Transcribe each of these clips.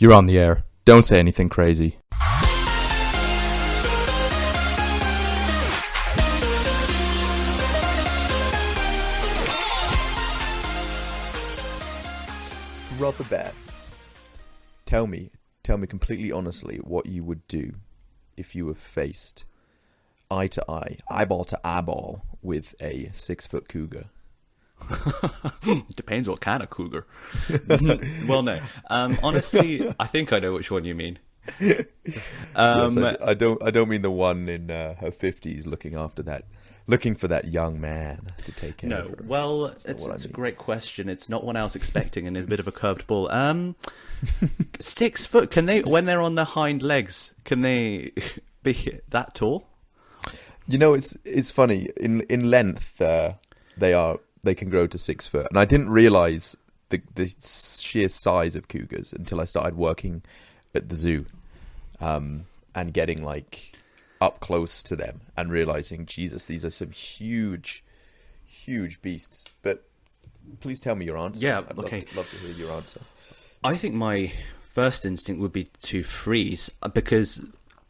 You're on the air. Don't say anything crazy. Brother Bear, tell me completely honestly what you would do if you were faced eye to eye, eyeball to eyeball with a 6-foot cougar. It depends what kind of cougar. Well, no. Honestly, I think I know which one you mean. Yes, I don't mean the one in her 50s looking for that young man to take care of her. No, well, it's a great question. It's not one I was expecting, and a bit of a curved ball. 6 foot? Can they, when they're on their hind legs, can they be that tall? You know, it's funny. In length, they can grow to 6 foot, and I didn't realize the sheer size of cougars until I started working at the zoo, and getting like up close to them and realizing, Jesus, these are some huge beasts. But please tell me your answer. Yeah, I'd love to hear your answer. I think my first instinct would be to freeze, because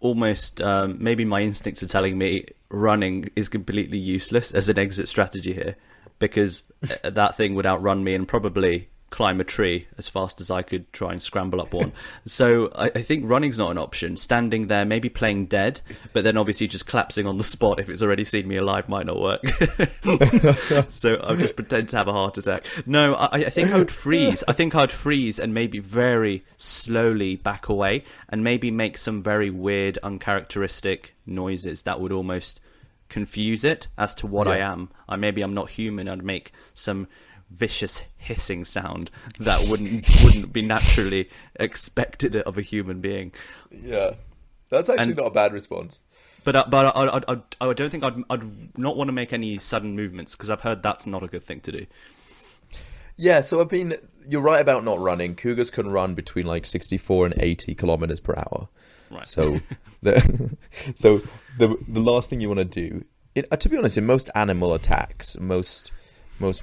almost maybe my instincts are telling me running is completely useless as an exit strategy here, because that thing would outrun me and probably climb a tree as fast as I could try and scramble up one. So I think running's not an option. Standing there, maybe playing dead, but then obviously just collapsing on the spot if it's already seen me alive might not work. So I'll just pretend to have a heart attack. No, I think I would freeze. I think I'd freeze and maybe very slowly back away and maybe make some very weird, uncharacteristic noises that would almost confuse it as to what I am. Maybe I'm not human. I'd make some vicious hissing sound that wouldn't be naturally expected of a human being. Yeah, that's actually not a bad response. But I don't think I'd not want to make any sudden movements, because I've heard that's not a good thing to do. Yeah, so I mean, you're right about not running. Cougars can run between like 64 and 80 kilometers per hour. Right. So the last thing you want to do, to be honest, in most animal attacks, most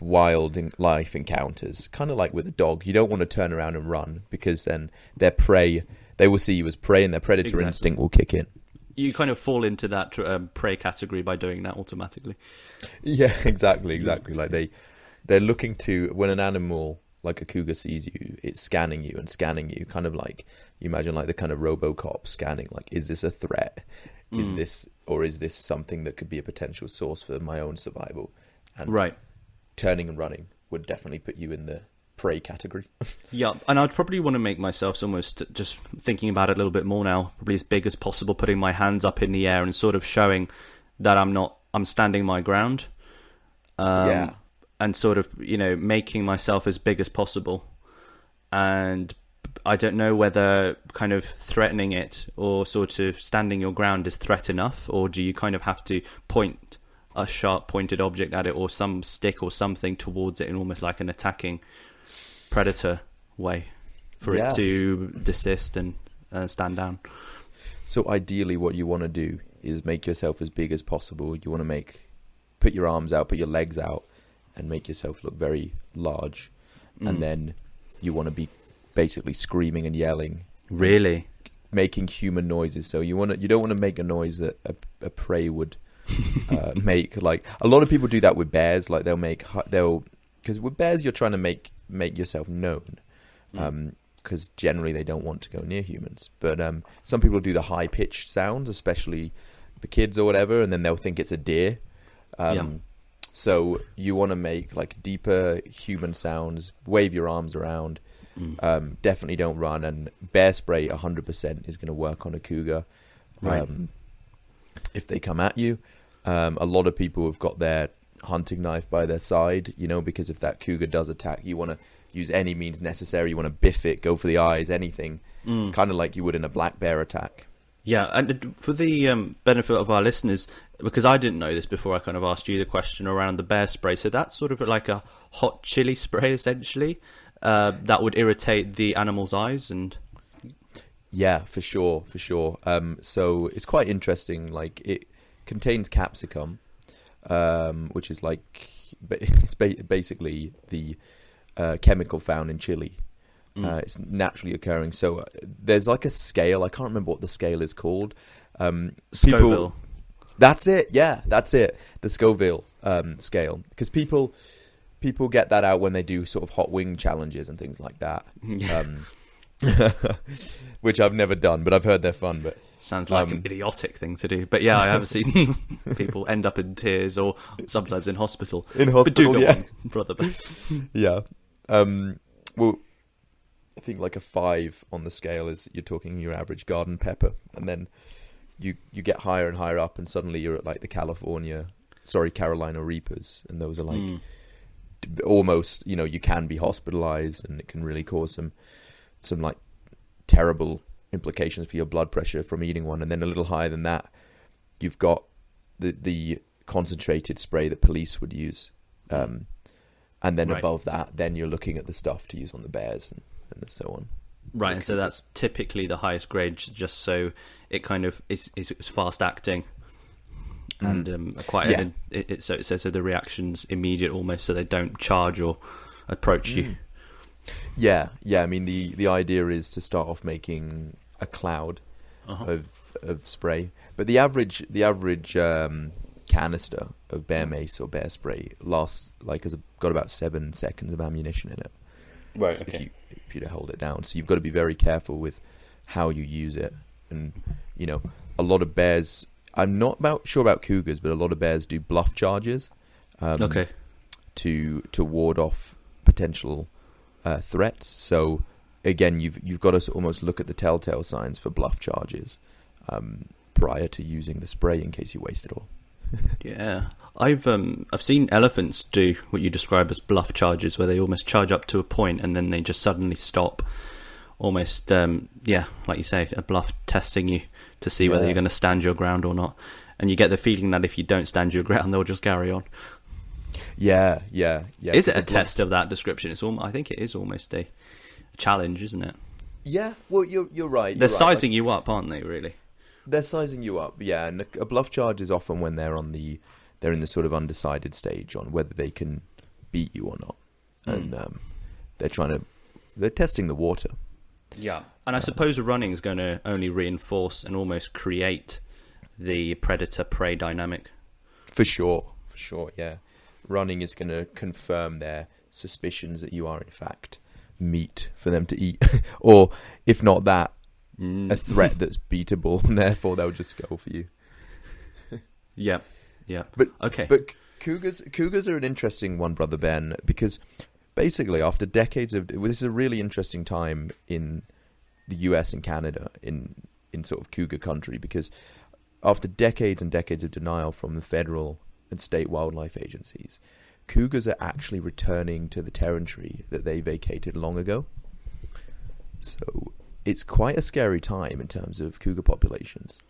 wild life encounters, kind of like with a dog, you don't want to turn around and run, because then their prey, they will see you as prey and their predator instinct will kick in. You kind of fall into that prey category by doing that automatically. Yeah, exactly. Like they're looking to, when an animal like a cougar sees you, it's scanning you, kind of like, you imagine like the kind of RoboCop scanning, like, is this a threat? Is this something that could be a potential source for my own survival? And right. Turning and running would definitely put you in the prey category. Yeah, and I'd probably want to make myself, almost just thinking about it a little bit more now, probably as big as possible, putting my hands up in the air and sort of showing that I'm standing my ground. And sort of, making myself as big as possible. And I don't know whether kind of threatening it or sort of standing your ground is threat enough, or do you kind of have to point a sharp pointed object at it, or some stick or something towards it in almost like an attacking predator way for it to desist and stand down. So ideally what you want to do is make yourself as big as possible. You want to put your arms out, put your legs out, and make yourself look very large. And then you want to be basically screaming and yelling. Really? Making human noises. So you don't want to make a noise that a prey would make. Like, a lot of people do that with bears. Like because with bears you're trying to make yourself known, because generally they don't want to go near humans. But some people do the high pitched sounds, especially the kids or whatever, and then they'll think it's a deer. So you want to make like deeper human sounds, wave your arms around. Definitely don't run, and bear spray 100% is going to work on a cougar. Right. If they come at you. A lot of people have got their hunting knife by their side, because if that cougar does attack, you want to use any means necessary. You want to biff it, go for the eyes, anything, kind of like you would in a black bear attack. Yeah, and for the benefit of our listeners, because I didn't know this before I kind of asked you the question around the bear spray, so that's sort of like a hot chili spray, essentially, that would irritate the animal's eyes. And yeah, for sure. So it's quite interesting. Like, it contains capsicum, which is like, it's basically the chemical found in chili. It's naturally occurring. So there's like a scale. I can't remember what the scale is called. Scoville. That's it. Yeah, that's it. The Scoville scale. Because people get that out when they do sort of hot wing challenges and things like that. Yeah. Which I've never done, but I've heard they're fun. But sounds like an idiotic thing to do. But yeah, I have seen people end up in tears or sometimes in hospital. But do go on, brother. Yeah. Well, I think like a 5 on the scale is you're talking your average garden pepper, and then you get higher and higher up, and suddenly you're at like the Carolina Reapers, and those are like almost, you can be hospitalized, and it can really cause some like terrible implications for your blood pressure from eating one. And then a little higher than that, you've got the concentrated spray that police would use, and then above that, then you're looking at the stuff to use on the bears and so on. Right, and so that's typically the highest grade, just so it kind of is fast acting, and so the reaction's immediate almost, so they don't charge or approach you. Yeah. I mean, the idea is to start off making a cloud of spray, but the average canister of bear mace or bear spray lasts has got about 7 seconds of ammunition in it. Right. Okay. If you to hold it down, so you've got to be very careful with how you use it. And a lot of bears, I'm not sure about cougars, but a lot of bears do bluff charges. To ward off potential threats. So again, you've got to almost look at the telltale signs for bluff charges prior to using the spray in case you waste it all. Yeah, I've seen elephants do what you describe as bluff charges, where they almost charge up to a point and then they just suddenly stop. Almost, like you say, a bluff testing you to see whether you're going to stand your ground or not. And you get the feeling that if you don't stand your ground, they'll just carry on. Yeah. Is it a test of that description? I think it is almost a challenge, isn't it? Yeah. Well, you're right. They're sizing you up, aren't they? Really? They're sizing you up, yeah. And a bluff charge is often when they're in the sort of undecided stage on whether they can beat you or not, and they're testing the water. Yeah, and I suppose running is going to only reinforce and almost create the predator-prey dynamic. For sure, yeah. Running is going to confirm their suspicions that you are in fact meat for them to eat, or if not that, a threat that's beatable, and therefore they'll just go for you. Yeah. But cougars are an interesting one, Brother Ben, because basically after decades of this is a really interesting time in the US and Canada in sort of cougar country, because after decades and decades of denial from the federal and state wildlife agencies, cougars are actually returning to the territory that they vacated long ago. So it's quite a scary time in terms of cougar populations.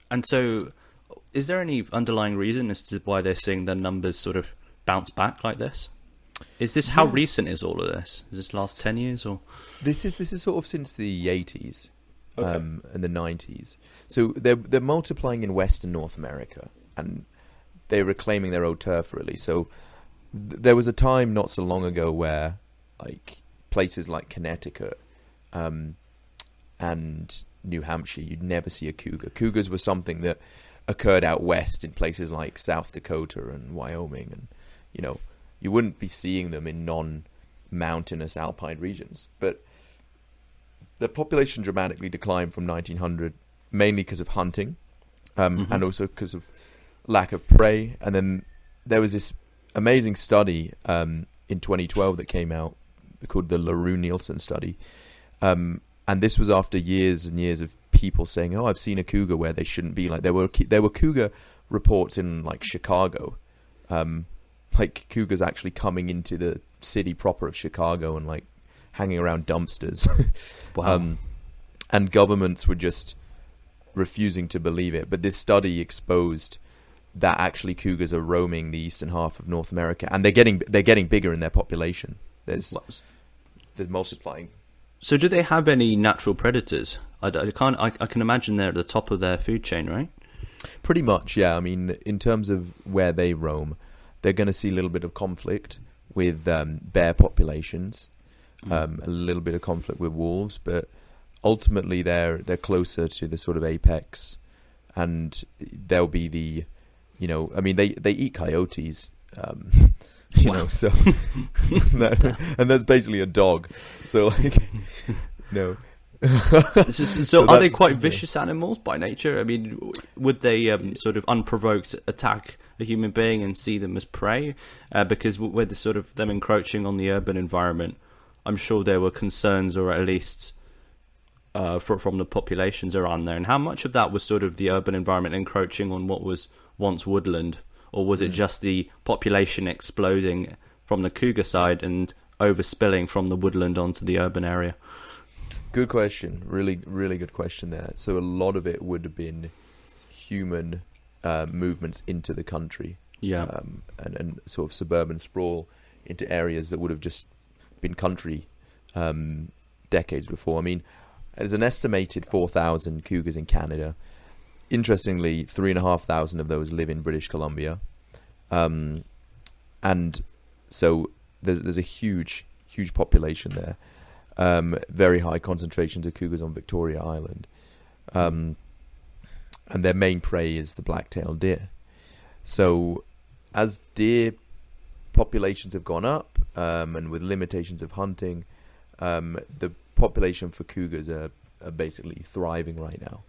And so, is there any underlying reason as to why they're seeing their numbers sort of bounce back like this? Is this how recent is all of this? Is this last 10 years or? This is sort of since the 80s and the 90s. So they're multiplying in West and North America, and they're reclaiming their old turf, really. So there was a time not so long ago where like places like Connecticut and New Hampshire, you'd never see a cougar. Cougars were something that occurred out west in places like South Dakota and Wyoming, and you wouldn't be seeing them in non-mountainous alpine regions. But the population dramatically declined from 1900, mainly because of hunting, and also because of lack of prey. And then there was this amazing study in 2012 that came out called the LaRue-Nielsen study. And this was after years and years of people saying, "Oh, I've seen a cougar where they shouldn't be." Like there were cougar reports in like Chicago, like cougars actually coming into the city proper of Chicago and like hanging around dumpsters. Wow. And governments were just refusing to believe it. But this study exposed that actually cougars are roaming the eastern half of North America, and they're getting bigger in their population. They're multiplying. So do they have any natural predators? I can imagine they're at the top of their food chain, right? Pretty much, yeah. I mean, in terms of where they roam, they're going to see a little bit of conflict with bear populations. a little bit of conflict with wolves, but ultimately they're closer to the sort of apex, and they'll be I mean, they eat coyotes, so and that's basically a dog. So like, no. So are they quite vicious animals by nature? I mean, would they sort of unprovoked attack a human being and see them as prey? Because with the sort of them encroaching on the urban environment, I'm sure there were concerns, or at least from the populations around there. And how much of that was sort of the urban environment encroaching on what was once woodland, or was it just the population exploding from the cougar side and overspilling from the woodland onto the urban area? Good question. Really, really good question there. So a lot of it would have been human movements into the country, and sort of suburban sprawl into areas that would have just been country decades before. I mean, there's an estimated 4,000 cougars in Canada. Interestingly, 3,500 of those live in British Columbia, and so there's a huge population there. Very high concentrations of cougars on Victoria Island, and their main prey is the black-tailed deer. So as deer populations have gone up, and with limitations of hunting, the population for cougars are basically thriving right now.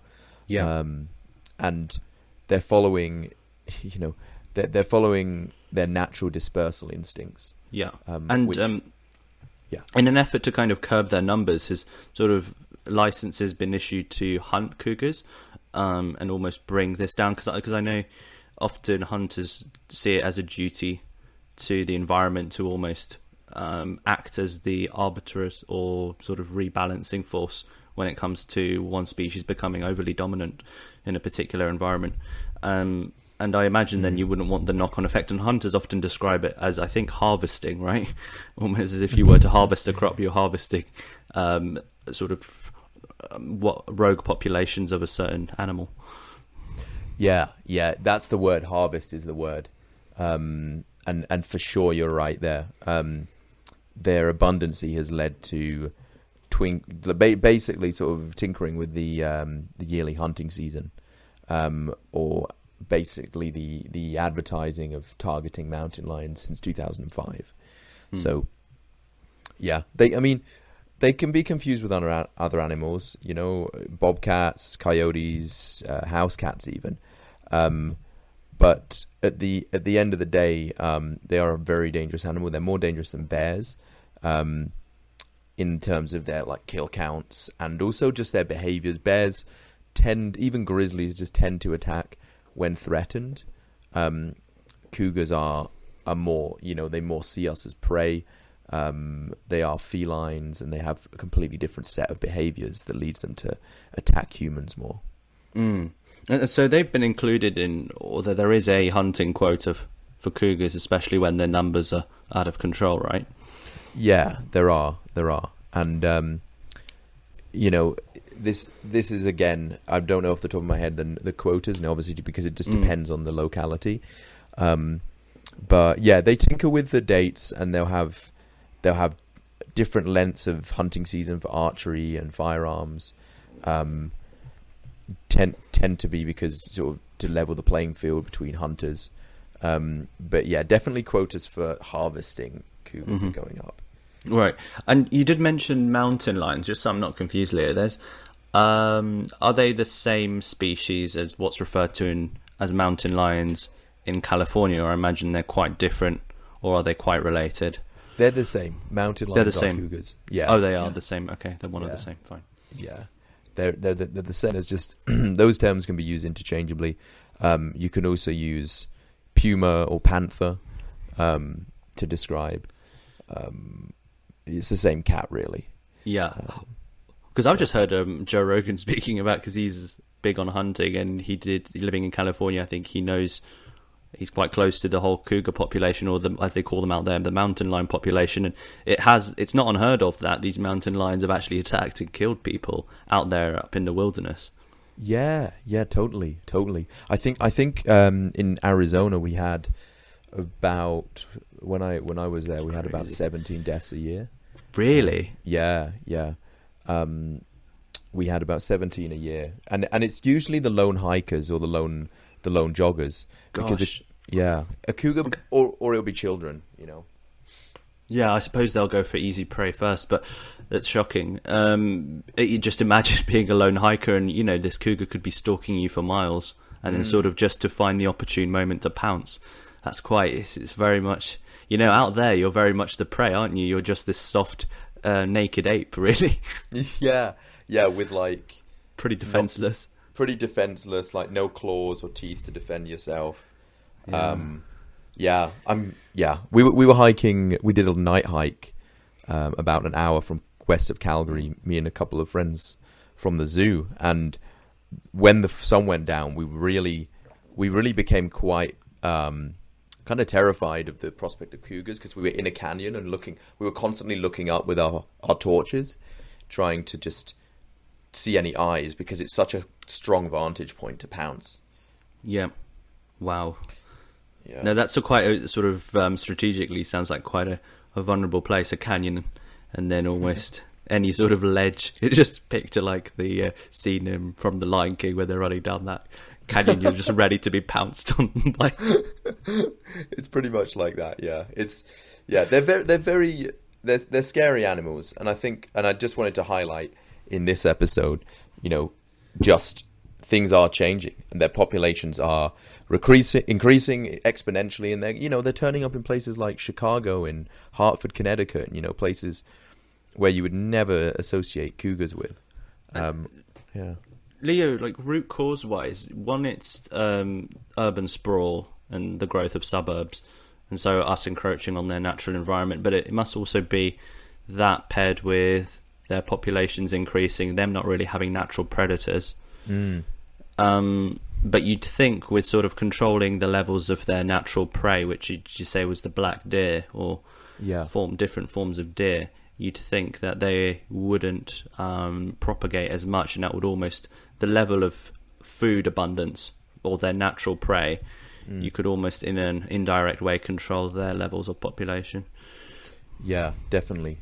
And they're following, they're following their natural dispersal instincts. In an effort to kind of curb their numbers, has sort of licenses been issued to hunt cougars, and almost bring this down? Because I know often hunters see it as a duty to the environment to almost act as the arbiters or sort of rebalancing force when it comes to one species becoming overly dominant in a particular environment. And I imagine then you wouldn't want the knock-on effect. And hunters often describe it as, I think, harvesting, right? Almost as if you were to harvest a crop, you're harvesting sort of what rogue populations of a certain animal. Yeah, that's the word. Harvest is the word. And for sure, you're right there. Their abundancy has led to basically sort of tinkering with the yearly hunting season, or basically the advertising of targeting mountain lions since 2005. So yeah, they can be confused with other animals, bobcats, coyotes, house cats even, but at the end of the day, they are a very dangerous animal. They're more dangerous than bears, in terms of their kill counts and also just their behaviors. Bears even grizzlies just tend to attack when threatened. Cougars are more, they more see us as prey. They are felines, and they have a completely different set of behaviors that leads them to attack humans more. And so they've been included in, although there is a hunting quota for cougars, especially when their numbers are out of control, right? Yeah, there are. And, this is, again, I don't know off the top of my head the quotas, and obviously because it just depends on the locality. But yeah, they tinker with the dates, and they'll have different lengths of hunting season for archery and firearms. Tend to be because sort of to level the playing field between hunters. But yeah, definitely quotas for harvesting cougars are going up. Right. And you did mention mountain lions, just so I'm not confused later. There's are they the same species as what's referred to as mountain lions in California, or I imagine they're quite different, or are they quite related? They're the same. Mountain lions are cougars. Yeah. Oh, they are the same. Okay, they're one of the same. Fine. Yeah. They're the same. There's just those terms can be used interchangeably. You can also use puma or panther to describe. It's the same cat, really. Yeah, because I've just heard Joe Rogan speaking about, because he's big on hunting, and living in California. I think he's quite close to the whole cougar population, or as they call them out there, the mountain lion population. And it's not unheard of that these mountain lions have actually attacked and killed people out there up in the wilderness. Yeah, totally. I think in Arizona we had about when I was there, we had about 17 deaths a year. Really? Yeah. We had about 17 a year, and it's usually the lone hikers or the lone joggers. Because Gosh. a cougar, or it'll be children, you know. Yeah, I suppose they'll go for easy prey first, but that's shocking. You just imagine being a lone hiker and, this cougar could be stalking you for miles and then sort of just to find the opportune moment to pounce. That's it's very much, out there, you're very much the prey, aren't you? You're just this soft, naked ape, really. Yeah, with like... Pretty defenseless. Like no claws or teeth to defend yourself. Yeah. We were hiking. We did a night hike about an hour from west of Calgary. Me and a couple of friends from the zoo. And when the sun went down, we really became quite kind of terrified of the prospect of cougars, because we were in a canyon and we were constantly looking up with our torches, trying to just see any eyes, because it's such a strong vantage point to pounce. Yeah. Wow. Yeah. No, that's quite a sort of strategically sounds like quite a vulnerable place, a canyon, and then almost any sort of ledge. It just picture like the scene from The Lion King where they're running down that canyon. You're just ready to be pounced on by. It's pretty much like that. Yeah, they're scary animals, and I just wanted to highlight in this episode, just things are changing and their populations are increasing exponentially, and they're turning up in places like Chicago and Hartford, Connecticut, places where you would never associate cougars with. Leo, like root cause wise, one, it's urban sprawl and the growth of suburbs, and so us encroaching on their natural environment, but it must also be that paired with their populations increasing, them not really having natural predators. But you'd think with sort of controlling the levels of their natural prey, which you say was the black deer or different forms of deer, you'd think that they wouldn't propagate as much, and that would almost, the level of food abundance or their natural prey, you could almost in an indirect way control their levels of population. Yeah, definitely.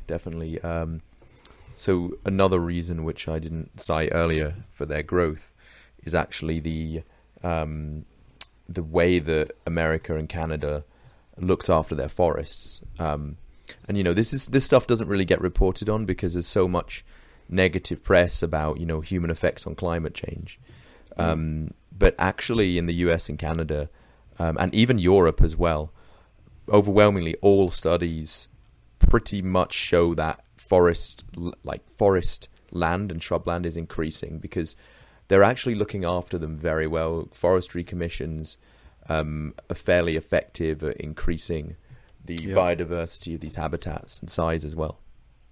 So another reason which I didn't cite earlier for their growth is actually the way that America and Canada looks after their forests. And this stuff doesn't really get reported on because there's so much negative press about human effects on climate change. But actually, in the US and Canada, and even Europe as well, overwhelmingly all studies pretty much show that forest land and shrubland is increasing, because they're actually looking after them very well. Forestry commissions are fairly effective at increasing the biodiversity of these habitats and size as well.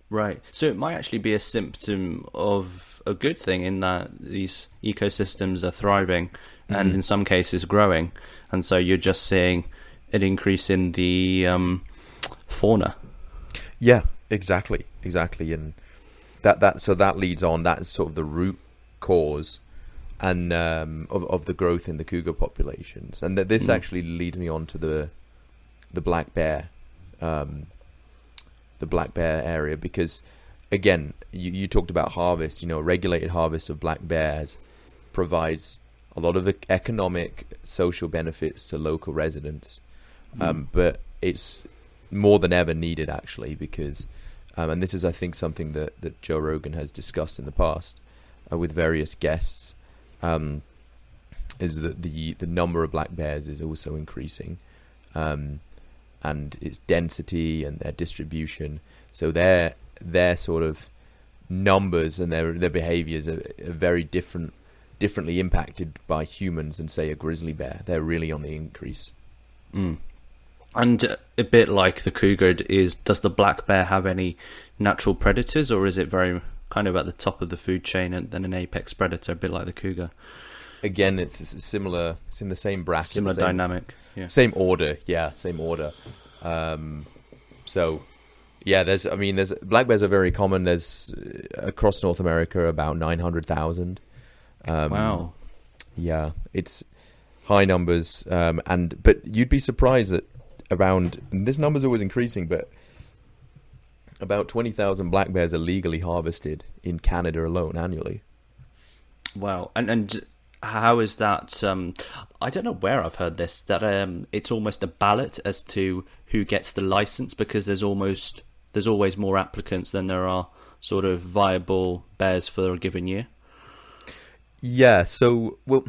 Right. So it might actually be a symptom of a good thing, in that these ecosystems are thriving and in some cases growing, and so you're just seeing an increase in the fauna. Yeah, exactly, and that leads on. That's sort of the root cause and of the growth in the cougar populations, and this actually leads me on to the black bear, area, because again, you talked about harvest. Regulated harvest of black bears provides a lot of economic, social benefits to local residents, but it's more than ever needed, actually, because and this is, I think, something that Joe Rogan has discussed in the past with various guests, is that the number of black bears is also increasing, and its density and their distribution. So their sort of numbers and their behaviors are very differently impacted by humans than, say, a grizzly bear. They're really on the increase. And a bit like the cougar, does the black bear have any natural predators, or is it very kind of at the top of the food chain and then an apex predator, a bit like the cougar? Again, it's similar. It's in the same bracket, similar dynamic. Yeah. Same order. Yeah, same order. So, yeah, there's black bears are very common. There's across North America about 900,000. Wow. Yeah, it's high numbers. But you'd be surprised that this number's always increasing, but About 20,000 black bears are legally harvested in Canada alone annually. Wow. And how is that? I don't know where I've heard this, that it's almost a ballot as to who gets the license, because there's always more applicants than there are sort of viable bears for a given year. Yeah, so, well,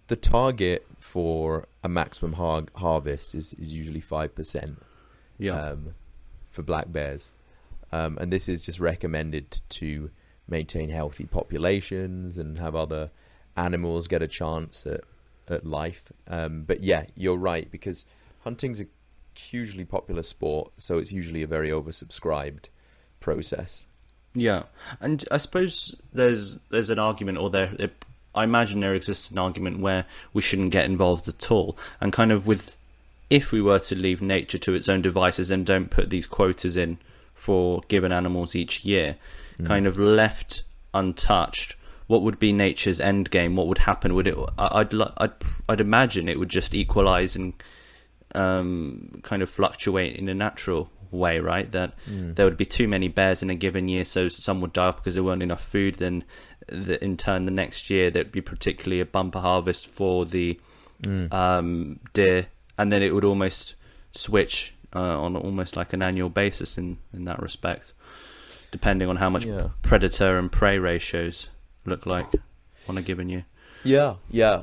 the target for a maximum harvest is usually 5%. Yeah. For black bears. And this is just recommended to maintain healthy populations and have other animals get a chance at life. But yeah, you're right, because hunting's a hugely popular sport, so it's usually a very oversubscribed process. Yeah, and I suppose there's an argument, or I imagine there exists an argument where we shouldn't get involved at all, and kind of if we were to leave nature to its own devices and don't put these quotas in for given animals each year, kind of left untouched, what would be nature's end game? What would happen? I'd imagine it would just equalize and kind of fluctuate in a natural way, right? That there would be too many bears in a given year, so some would die off because there weren't enough food. Then, in turn, the next year there'd be particularly a bumper harvest for the deer, and then it would almost switch on almost like an annual basis in that respect, depending on how much predator and prey ratios look like on a given year. Yeah,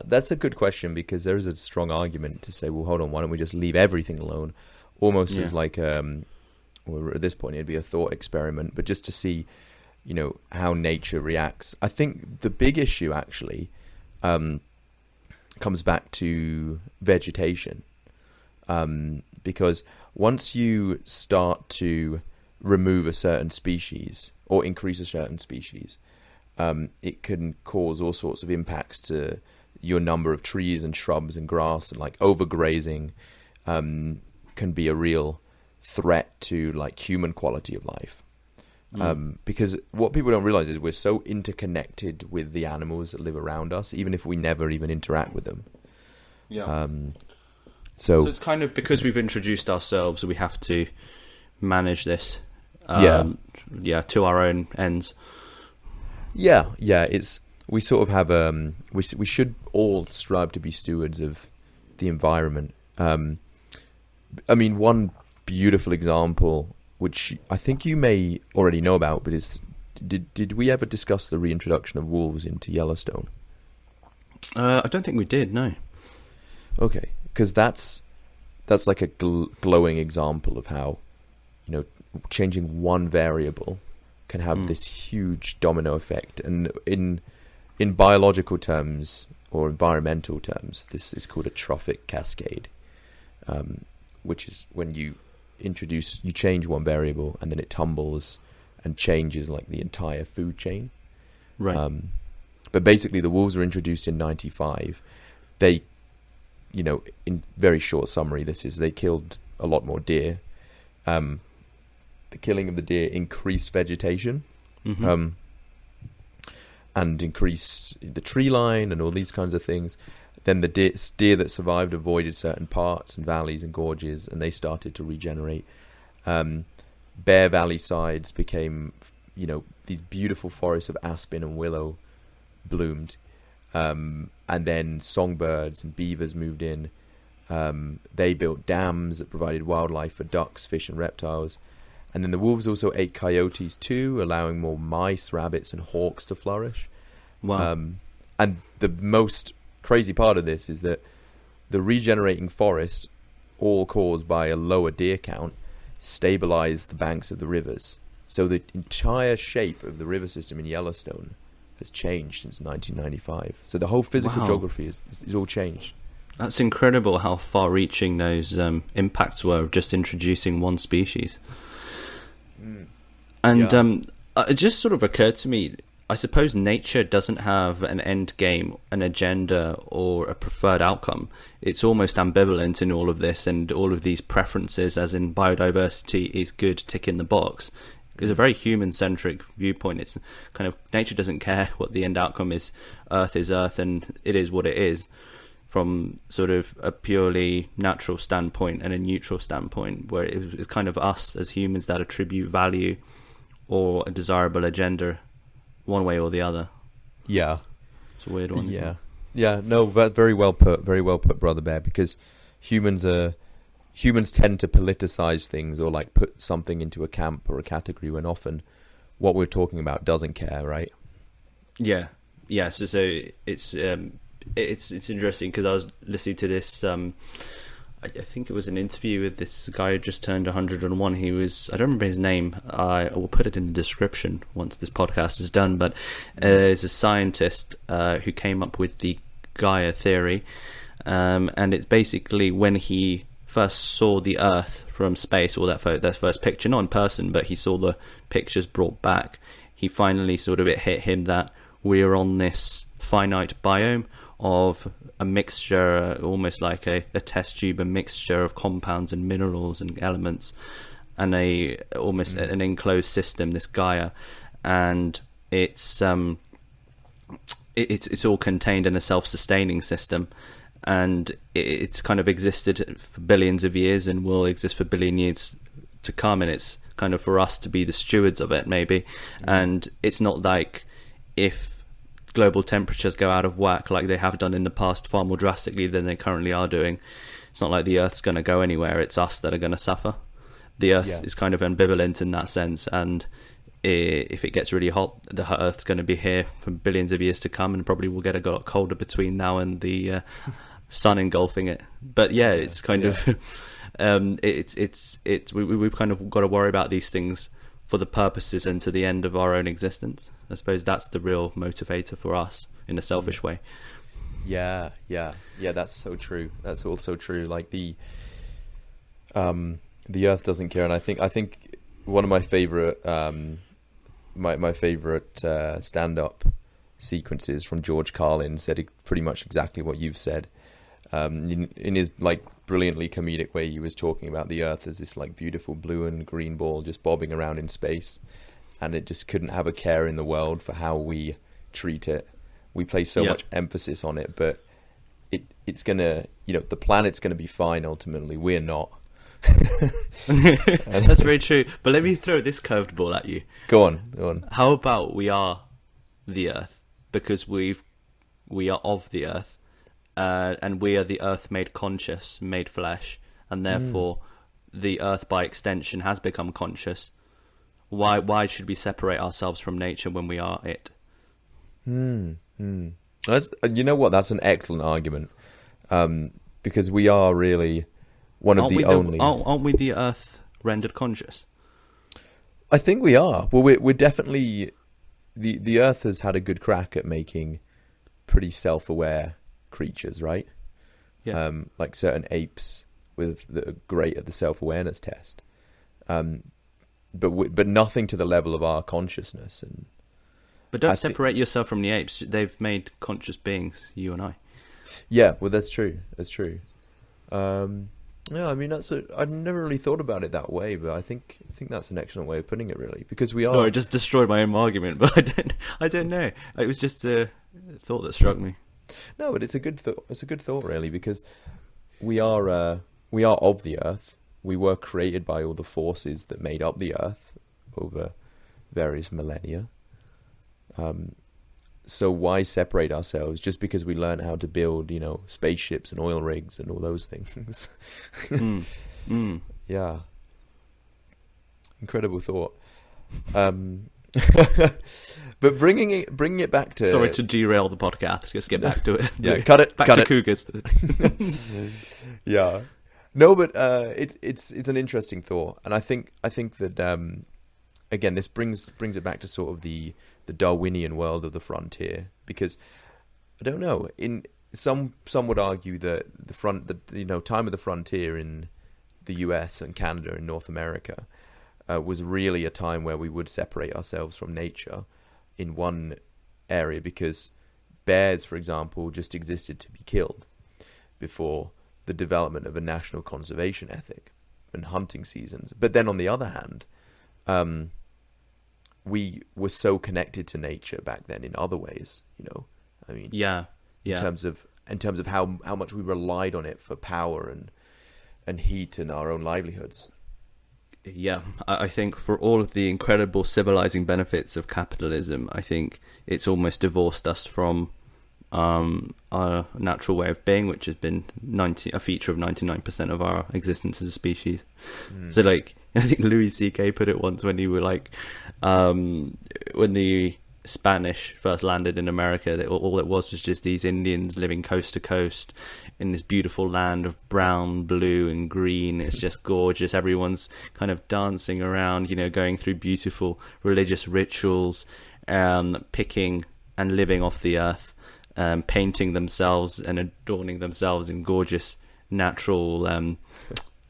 that's a good question, because there is a strong argument to say, well, hold on, why don't we just leave everything alone? Almost as like, or at this point it'd be a thought experiment, but just to see, how nature reacts. I think the big issue actually comes back to vegetation, because once you start to remove a certain species or increase a certain species, it can cause all sorts of impacts to your number of trees and shrubs and grass, and like overgrazing can be a real threat to like human quality of life. Because what people don't realize is we're so interconnected with the animals that live around us, even if we never even interact with them. So it's kind of because we've introduced ourselves, we have to manage this to our own ends. It's we sort of have we should all strive to be stewards of the environment. I mean, one beautiful example, which I think you may already know about, but did we ever discuss the reintroduction of wolves into Yellowstone? I don't think we did, no. Okay, because that's like a glowing example of how, changing one variable can have this huge domino effect. And in biological terms or environmental terms, this is called a trophic cascade, which is when you change one variable and then it tumbles and changes like the entire food chain. Right. But basically the wolves were introduced in 95. They, in very short summary, they killed a lot more deer. The killing of the deer increased vegetation, and increased the tree line and all these kinds of things. Then the deer that survived avoided certain parts and valleys and gorges, and they started to regenerate. Bear Valley sides became, these beautiful forests of aspen and willow bloomed. And then songbirds and beavers moved in. They built dams that provided wildlife for ducks, fish, and reptiles. And then the wolves also ate coyotes too, allowing more mice, rabbits, and hawks to flourish. Wow. And the most crazy part of this is that the regenerating forest, all caused by a lower deer count, stabilized the banks of the rivers. So the entire shape of the river system in Yellowstone has changed since 1995. So the whole physical geography is all changed. That's incredible how far-reaching those impacts were of just introducing one species. And it just sort of occurred to me, I suppose nature doesn't have an end game, an agenda, or a preferred outcome. It's almost ambivalent in all of this, and all of these preferences, as in biodiversity is good, tick in the box. It's a very human-centric viewpoint. It's kind of, nature doesn't care what the end outcome is. Earth is Earth, and it is what it is. from sort of a purely natural standpoint and a neutral standpoint, where it's kind of us as humans that attribute value or a desirable agenda one way or the other. Yeah. It's a weird one. Isn't it? Yeah, no, very well put, Brother Bear, because humans tend to politicize things or like put something into a camp or a category when often what we're talking about doesn't care, right? Yeah. So it's interesting because I was listening to this. I think it was an interview with this guy who just turned 101. I don't remember his name. I will put it in the description once this podcast is done. But it's a scientist who came up with the Gaia theory, and it's basically when he first saw the Earth from space, or that first picture, not in person, but he saw the pictures brought back. He finally it hit him that we're on this finite biome of a mixture, almost like a test tube, a mixture of compounds and minerals and elements, and almost an enclosed system, this Gaia, and it's all contained in a self-sustaining system, and it's kind of existed for billions of years and will exist for billion years to come, and it's kind of for us to be the stewards of it, maybe. And it's not like if global temperatures go out of whack like they have done in the past far more drastically than they currently are doing, it's not like the Earth's going to go anywhere. It's us that are going to suffer. The Earth is kind of ambivalent in that sense, and if it gets really hot, the Earth's going to be here for billions of years to come, and probably will get a lot colder between now and the sun engulfing it. But it's kind of we've kind of got to worry about these things for the purposes and to the end of our own existence. I suppose that's the real motivator for us in a selfish way. Yeah, that's so true. That's also true. Like the Earth doesn't care, and I think one of my favorite my favorite stand-up sequences from George Carlin said pretty much exactly what you've said. In his like brilliantly comedic way, he was talking about the Earth as this like beautiful blue and green ball just bobbing around in space, and it just couldn't have a care in the world for how we treat it. We place so much emphasis on it, but it's gonna, the planet's gonna be fine ultimately. We're not. That's very true. But let me throw this curved ball at you. Go on. How about we are the Earth because we are of the Earth, and we are the Earth made conscious, made flesh, and therefore the Earth by extension has become conscious. Why should we separate ourselves from nature when we are it? That's, that's an excellent argument, because we are really one of the only. Aren't we the Earth rendered conscious? I think we are. Well, we're definitely the Earth has had a good crack at making pretty self-aware creatures, right? Yeah. Like certain apes that are great at the self-awareness test, but nothing to the level of our consciousness. But don't separate yourself from the apes. They've made conscious beings, you and I. Yeah, well, that's true. Yeah, I mean, I've never really thought about it that way, but I think that's an excellent way of putting it, really, because we are. No, I just destroyed my own argument, but I don't know. It was just a thought that struck me. No, but it's a good thought. It's a good thought, really, because we are of the Earth. We were created by all the forces that made up the Earth over various millennia. So why separate ourselves just because we learn how to build, spaceships and oil rigs and all those things? Yeah. Incredible thought. But bringing it back to... Sorry to derail the podcast. Just get back to it. Yeah, cut it. Back to cougars. Yeah. No, but it's an interesting thought, and I think that again, this brings it back to sort of the Darwinian world of the frontier, because I don't know, in some would argue that the time of the frontier in the US and Canada and North America was really a time where we would separate ourselves from nature in one area, because bears, for example, just existed to be killed before the development of a national conservation ethic and hunting seasons. But then on the other hand, we were so connected to nature back then in other ways, I mean, yeah. in terms of in terms of how much we relied on it for power and heat and our own livelihoods. Yeah, I think for all of the incredible civilizing benefits of capitalism, I think it's almost divorced us from our natural way of being, which has been a feature of 99% of our existence as a species. So like, I think Louis C.K. put it once when he were like, when the Spanish first landed in America, all it was just these Indians living coast to coast in this beautiful land of brown, blue and green. It's just gorgeous. Everyone's kind of dancing around, going through beautiful religious rituals, picking and living off the earth, painting themselves and adorning themselves in gorgeous natural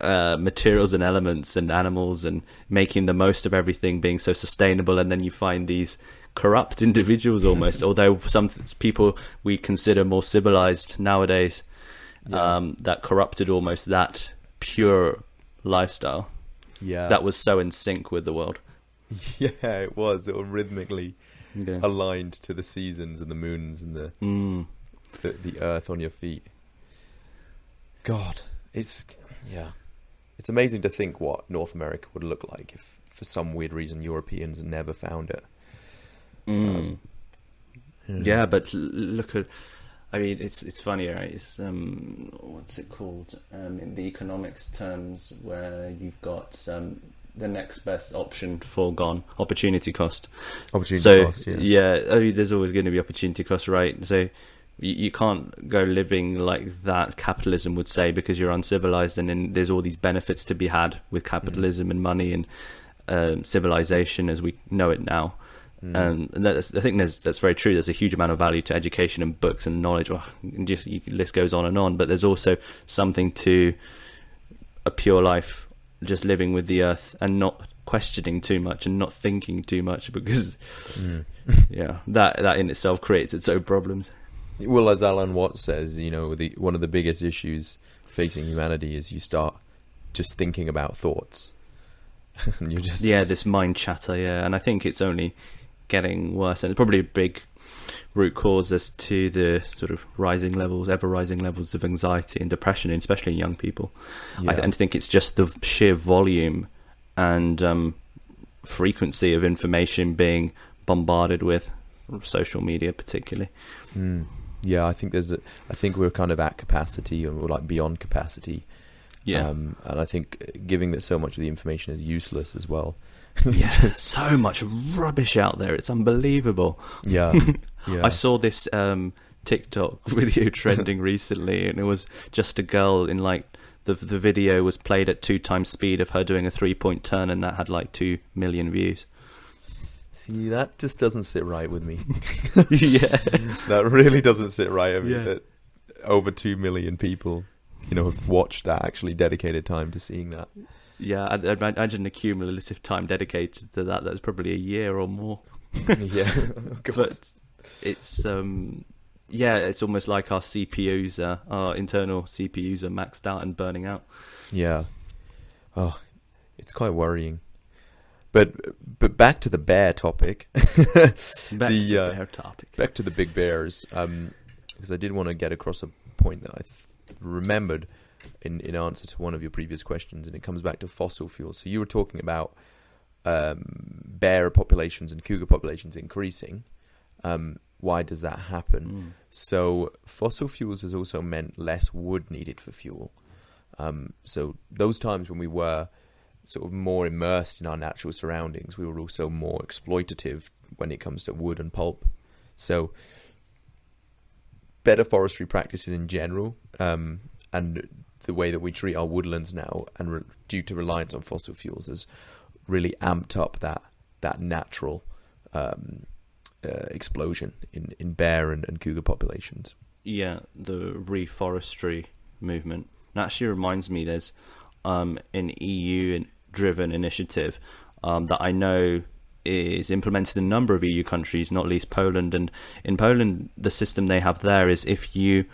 materials and elements and animals, and making the most of everything, being so sustainable. And then you find these corrupt individuals almost, although some people we consider more civilized nowadays, that corrupted almost that pure lifestyle that was so in sync with the world. Yeah, it was rhythmically aligned to the seasons and the moons and the earth on your feet. God, it's amazing to think what North America would look like if, for some weird reason, Europeans never found it. Yeah, but look at, I mean, it's funny, right? It's what's it called in the economics terms, where you've got the next best option foregone, opportunity cost. Opportunity cost, yeah. I mean, there's always going to be opportunity cost, right? So you can't go living like that, capitalism would say, because you're uncivilized, and then there's all these benefits to be had with capitalism and money and civilization as we know it now. And I think that's very true. There's a huge amount of value to education and books and knowledge. The list goes on and on. But there's also something to a pure life, just living with the earth and not questioning too much and not thinking too much, because that in itself creates its own problems. Well, as Alan Watts says, one of the biggest issues facing humanity is you start just thinking about thoughts. And you're just this mind chatter. And I think it's only getting worse, and it's probably a big root cause as to the sort of ever rising levels of anxiety and depression, especially in young people. I think it's just the sheer volume and frequency of information being bombarded with, social media particularly. Yeah, I think we're kind of at capacity, or we're like beyond capacity. And I think giving that so much of the information is useless as well. So much rubbish out there, it's unbelievable. I saw this TikTok video trending recently, and it was just a girl in like the video was played at 2 times speed of her doing a 3-point turn, and that had like 2 million views. See, that just doesn't sit right with me. That really doesn't sit right. I mean, that over 2 million people have watched that, actually dedicated time to seeing that. Yeah, I imagine the cumulative time dedicated to that's probably a year or more. But it's it's almost like our CPUs, our internal CPUs are maxed out and burning out. Yeah. Oh, it's quite worrying. But back to the bear topic. Back to the big bears. Because I did want to get across a point that I remembered in answer to one of your previous questions, and it comes back to fossil fuels. So you were talking about bear populations and cougar populations increasing. Why does that happen? So fossil fuels has also meant less wood needed for fuel. So those times when we were sort of more immersed in our natural surroundings, we were also more exploitative when it comes to wood and pulp. So better forestry practices in general, and the way that we treat our woodlands now, and due to reliance on fossil fuels, has really amped up that natural explosion in bear and cougar populations. Yeah, the reforestry movement. It actually reminds me, there's an EU-driven initiative that I know is implemented in a number of EU countries, not least Poland. And in Poland, the system they have there is if you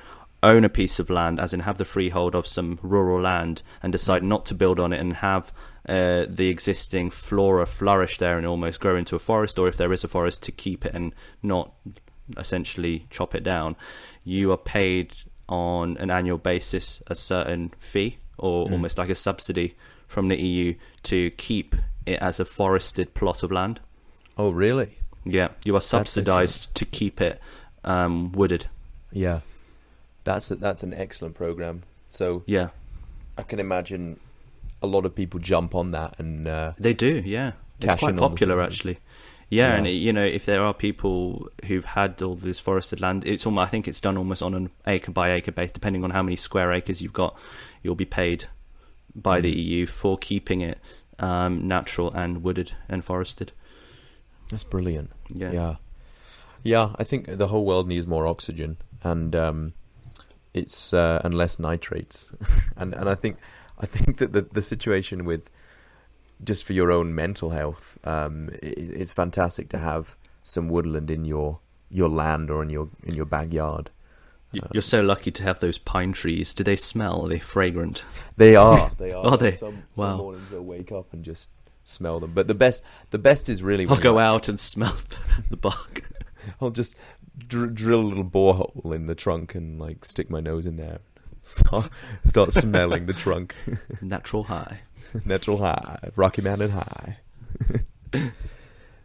own a piece of land, as in have the freehold of some rural land, and decide not to build on it and have the existing flora flourish there and almost grow into a forest, or if there is a forest, to keep it and not essentially chop it down, you are paid on an annual basis a certain fee or almost like a subsidy from the EU to keep it as a forested plot of land. Oh, really? Yeah, you are subsidized to keep it wooded. Yeah, that's an excellent program. So Yeah, I can imagine a lot of people jump on that and they do. Yeah, it's cash quite in on the popular subsidies. actually. Yeah, Yeah. and you know, if there are people who've had all this forested land, it's almost, I think it's done almost on an acre by acre basis, depending on how many square acres you've got. You'll be paid by the EU for keeping it natural and wooded and forested. That's brilliant. Yeah. Yeah. I think the whole world needs more oxygen and it's and less nitrates, and I think that the situation with just for your own mental health, it's fantastic to have some woodland in your land or in your backyard. You're so lucky to have those pine trees. Do they smell? Are they fragrant? They are. Are they? Some Wow. mornings I'll wake up and just smell them. But the best is really I'll when go out and smell the bark. I'll just drill a little borehole in the trunk and like stick my nose in there. Start smelling the trunk. Natural high. Natural high, Rocky Mountain high.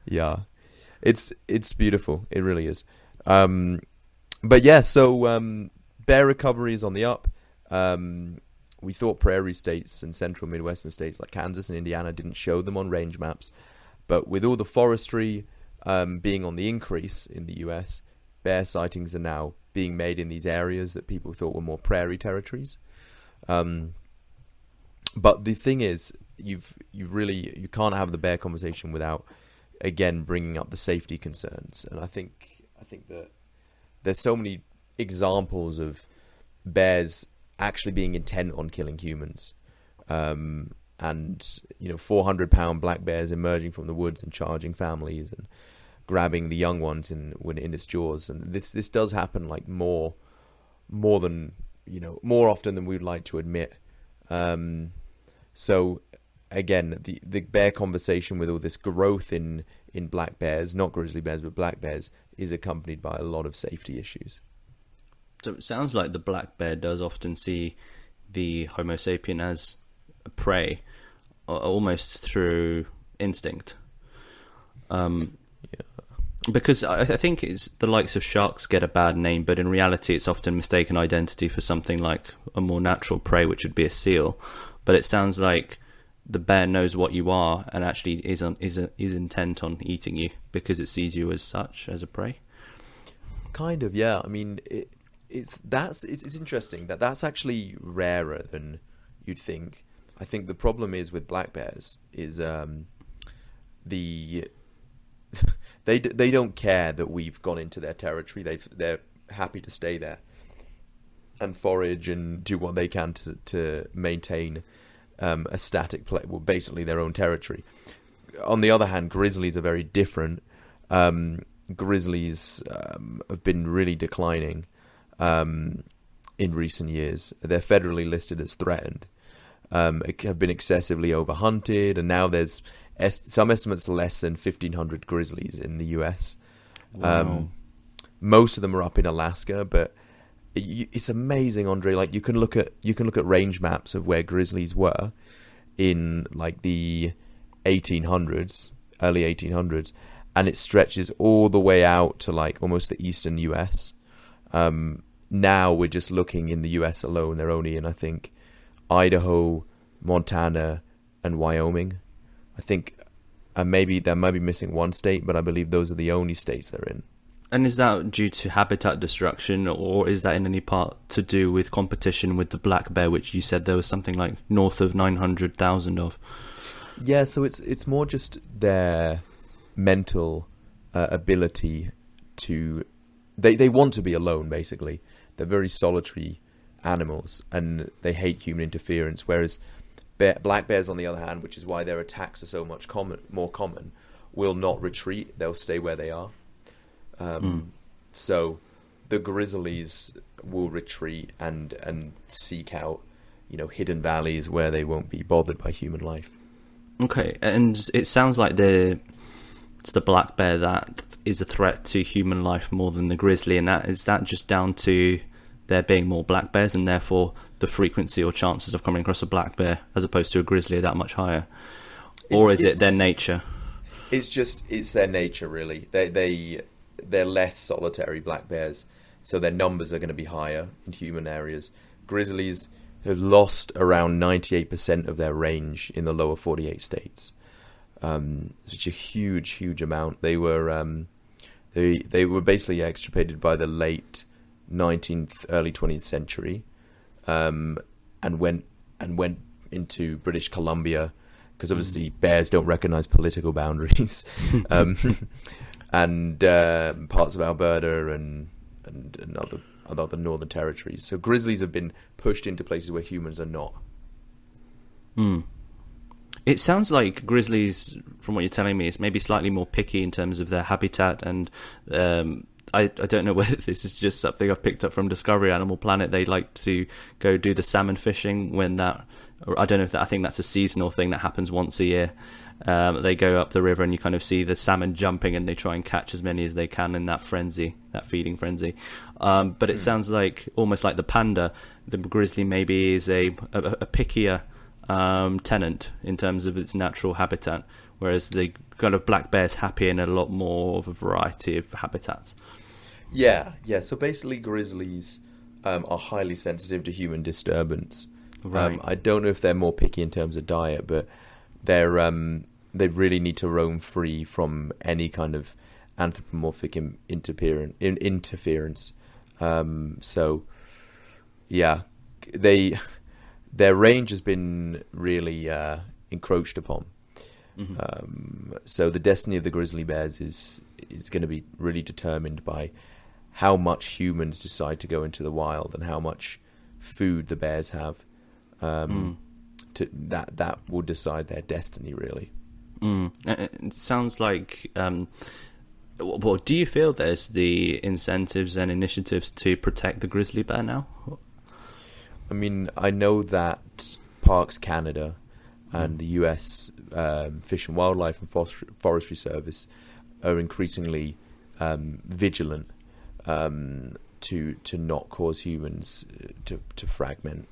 Yeah, it's beautiful. It really is. But yeah, so bear recovery is on the up. We thought prairie states and central Midwestern states like Kansas and Indiana didn't show them on range maps, but with all the forestry being on the increase in the US, bear sightings are now being made in these areas that people thought were more prairie territories. But the thing is, you can't have the bear conversation without again bringing up the safety concerns, and I think that there's so many examples of bears actually being intent on killing humans, and 400-pound black bears emerging from the woods and charging families and grabbing the young ones in its jaws, and this does happen like more often than we'd like to admit. So again, the bear conversation with all this growth in black bears, not grizzly bears but black bears, is accompanied by a lot of safety issues. So it sounds like the black bear does often see the Homo sapien as a prey, almost through instinct. Because I think it's the likes of sharks get a bad name, but in reality it's often mistaken identity for something like a more natural prey, which would be a seal. But it sounds like the bear knows what you are and actually is intent on eating you because it sees you as such, as a prey. Kind of, Yeah. I mean, it's interesting that's actually rarer than you'd think. I think the problem is with black bears is they don't care that we've gone into their territory. They're happy to stay there and forage and do what they can to maintain a static play, well, basically their own territory. On the other hand, grizzlies are very different. Grizzlies have been really declining in recent years. They're federally listed as threatened, have been excessively overhunted, and now there's some estimates less than 1,500 grizzlies in the US. Wow. Most of them are up in Alaska, but it's amazing, Andre. Like you can look at range maps of where grizzlies were in like the 1800s, early 1800s, and it stretches all the way out to like almost the eastern US. Now we're just looking in the US alone. They're only in, I think, Idaho, Montana, and Wyoming. I think maybe they might be missing one state, but I believe those are the only states they're in. And is that due to habitat destruction, or is that in any part to do with competition with the black bear, which you said there was something like north of 900,000 of? Yeah, so it's more just their mental ability to... They want to be alone, basically. They're very solitary animals, and they hate human interference, whereas black bears, on the other hand, which is why their attacks are so much more common, will not retreat. They'll stay where they are. So the grizzlies will retreat and seek out, hidden valleys where they won't be bothered by human life. Okay, and it sounds like it's the black bear that is a threat to human life more than the grizzly, and is that just down to there being more black bears, and therefore the frequency or chances of coming across a black bear as opposed to a grizzly are that much higher? Or is it their nature? It's their nature, really. They're less solitary, black bears, so their numbers are going to be higher in human areas. Grizzlies have lost around 98% of their range in the lower 48 states. Such a huge amount. They were basically extirpated by the late 19th, early 20th century, and went into British Columbia, because obviously bears don't recognize political boundaries, and parts of Alberta and other northern territories. So grizzlies have been pushed into places where humans are not. It sounds like grizzlies, from what you're telling me, is maybe slightly more picky in terms of their habitat, and I don't know whether this is just something I've picked up from Discovery Animal Planet. They like to go do the salmon fishing when that, or I don't know if that, I think that's a seasonal thing that happens once a year. They go up the river and you kind of see the salmon jumping, and they try and catch as many as they can in that frenzy, that feeding frenzy. But it sounds like almost like the panda, the grizzly maybe is a pickier tenant in terms of its natural habitat, whereas the kind of black bear's happy in a lot more of a variety of habitats. Yeah. So basically, grizzlies are highly sensitive to human disturbance. Right. I don't know if they're more picky in terms of diet, but they really need to roam free from any kind of anthropomorphic interference. So, yeah, their range has been really encroached upon. So the destiny of the grizzly bears is going to be really determined by how much humans decide to go into the wild and how much food the bears have. That will decide their destiny, really. It sounds like. Well, do you feel there's the incentives and initiatives to protect the grizzly bear now? I mean, I know that Parks Canada and the US Fish and Wildlife and Forestry Service are increasingly vigilant to not cause humans to fragment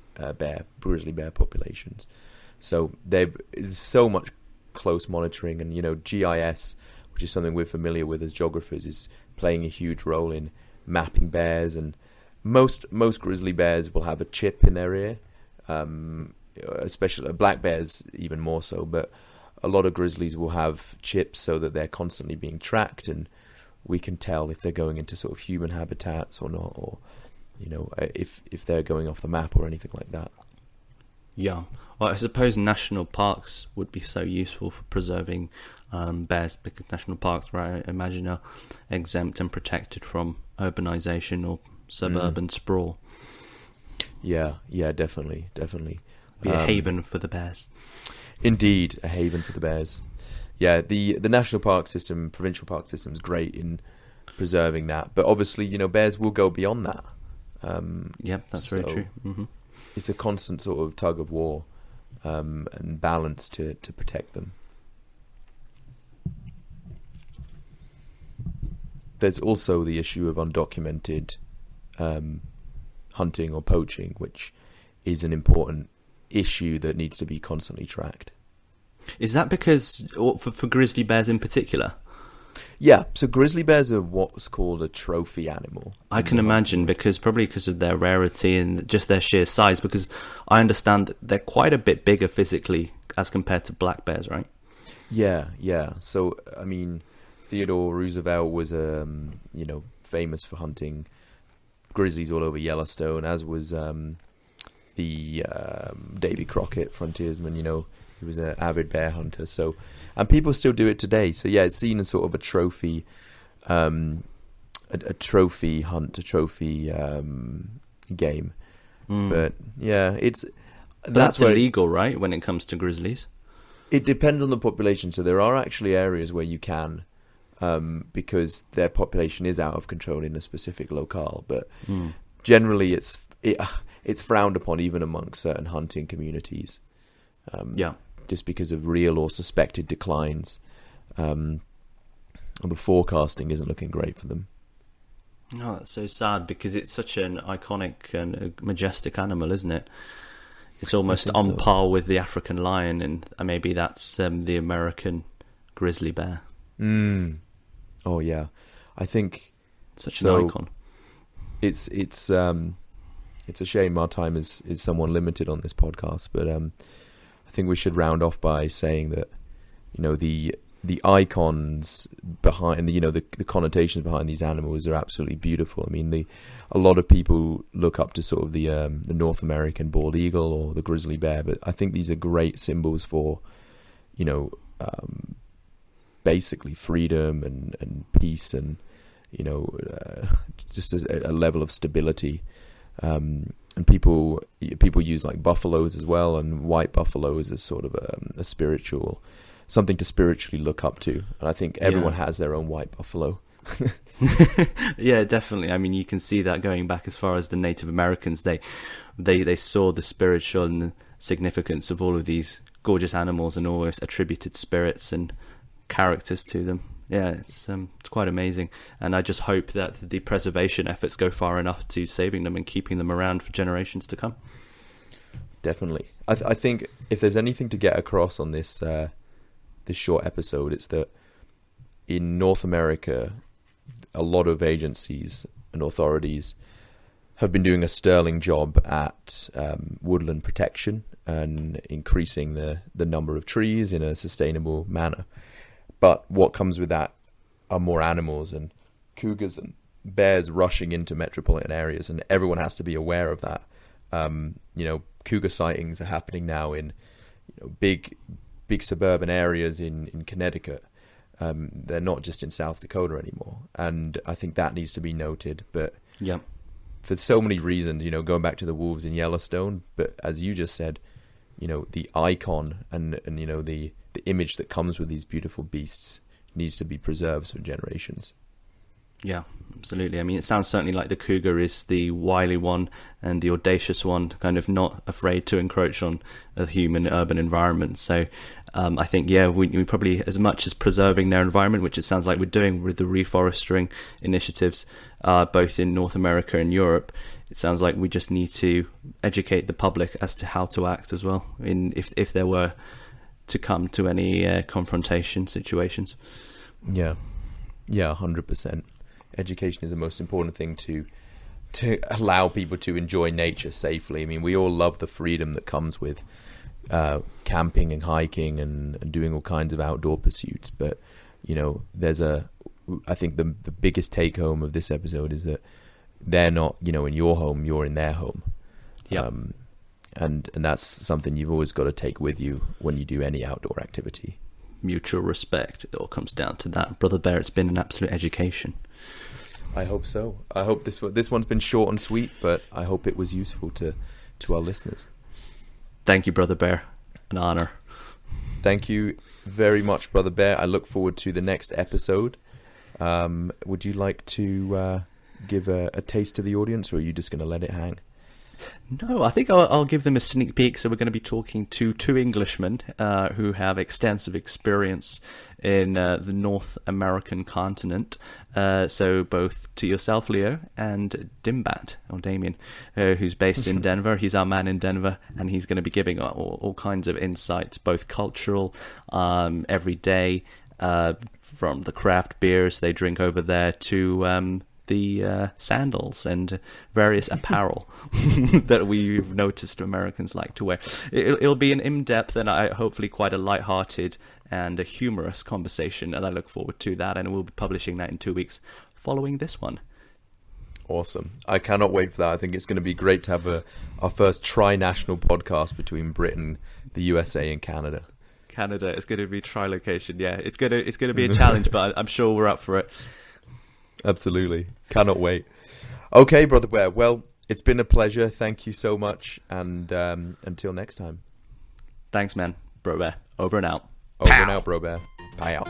grizzly bear populations. So there's so much close monitoring, and GIS, which is something we're familiar with as geographers, is playing a huge role in mapping bears. And most grizzly bears will have a chip in their ear, especially black bears even more so, but a lot of grizzlies will have chips so that they're constantly being tracked, and we can tell if they're going into sort of human habitats or not, or if they're going off the map or anything like that. Yeah, well, I suppose national parks would be so useful for preserving bears, because national parks, right, I imagine, are exempt and protected from urbanisation or suburban sprawl. Yeah, definitely. Be a haven for the bears. Indeed, a haven for the bears. Yeah, the national park system, provincial park system is great in preserving that, but obviously, bears will go beyond that. Yep, that's very true. Mm-hmm. It's a constant sort of tug of war and balance to protect them. There's also the issue of undocumented hunting or poaching, which is an important issue that needs to be constantly tracked. Is that because, for grizzly bears in particular? Yeah, so grizzly bears are what's called a trophy animal. I can imagine, probably because of their rarity and just their sheer size, because I understand that they're quite a bit bigger physically as compared to black bears, right? Yeah. So, I mean, Theodore Roosevelt was, famous for hunting grizzlies all over Yellowstone, as was the Davy Crockett, frontiersman, he was an avid bear hunter. So, and people still do it today. So yeah, it's seen as sort of a trophy, a trophy hunt, a trophy game. But yeah, that's illegal, right? When it comes to grizzlies, it depends on the population. So there are actually areas where you can, because their population is out of control in a specific locale. But generally, it's frowned upon even amongst certain hunting communities. Just because of real or suspected declines. The forecasting isn't looking great for them. Oh, that's so sad because it's such an iconic and a majestic animal, isn't it? It's almost on par with the African lion, and maybe that's the American grizzly bear. Oh yeah, I think such an icon. It's a shame our time is somewhat limited on this podcast, but I think we should round off by saying that, you know, the icons behind the connotations behind these animals are absolutely beautiful. I mean, a lot of people look up to sort of the North American bald eagle or the grizzly bear, but I think these are great symbols for, you know, basically freedom and peace and, you know, just a level of stability. And people use like buffaloes as well, and white buffaloes as sort of a spiritual, something to spiritually look up to. And I think everyone has their own white buffalo. Yeah, definitely. I mean, you can see that going back as far as the Native Americans. They saw the spiritual and the significance of all of these gorgeous animals and always attributed spirits and characters to them. Yeah, it's quite amazing, and I just hope that the preservation efforts go far enough to saving them and keeping them around for generations to come. Definitely, I think if there's anything to get across on this short episode, it's that in North America, a lot of agencies and authorities have been doing a sterling job at woodland protection and increasing the number of trees in a sustainable manner. But what comes with that are more animals and cougars and bears rushing into metropolitan areas, and everyone has to be aware of that. You know, cougar sightings are happening now in, you know, big suburban areas in Connecticut. They're not just in South Dakota anymore, and I think that needs to be noted. But yeah, for so many reasons, you know, going back to the wolves in Yellowstone, but as you just said, you know, the icon and you know the image that comes with these beautiful beasts needs to be preserved for generations. Yeah, absolutely. I mean, it sounds certainly like the cougar is the wily one and the audacious one, kind of not afraid to encroach on a human urban environment. So I think, yeah, we probably, as much as preserving their environment, which it sounds like we're doing with the reforesting initiatives, both in North America and Europe, it sounds like we just need to educate the public as to how to act as well, if there were to come to any confrontation situations. Yeah, 100%. Education is the most important thing to allow people to enjoy nature safely. I mean, we all love the freedom that comes with camping and hiking and doing all kinds of outdoor pursuits. But, you know, I think the biggest take home of this episode is that they're not, you know, in your home, you're in their home. Yeah. And that's something you've always got to take with you when you do any outdoor activity. Mutual respect. It all comes down to that. Brother Bear, it's been an absolute education. I hope so. I hope this one's been short and sweet, but I hope it was useful to our listeners. Thank you, Brother Bear. An honor. Thank you very much, Brother Bear. I look forward to the next episode. Would you like to give a taste to the audience, or are you just going to let it hang? No, I think I'll give them a sneak peek. So we're going to be talking to two Englishmen who have extensive experience in the North American continent. So both to yourself, Leo, and Dimbat, or Damien, who's based in Denver. He's our man in Denver, and he's going to be giving all kinds of insights, both cultural, everyday, from the craft beers they drink over there to the sandals and various apparel that we've noticed Americans like to wear. It'll be an in-depth and hopefully quite a light-hearted and a humorous conversation, and I look forward to that, and we'll be publishing that in 2 weeks following this one. Awesome. I cannot wait for that. I think it's going to be great to have our first tri-national podcast between Britain, the USA, and Canada. Canada is going to be tri-location. Yeah, it's going to be a challenge, but I'm sure we're up for it. Absolutely. Cannot wait. Okay, Brother Bear. Well, it's been a pleasure. Thank you so much. And until next time. Thanks, man. Bro Bear. Over and out. Over and out, Bro Bear. Bye out.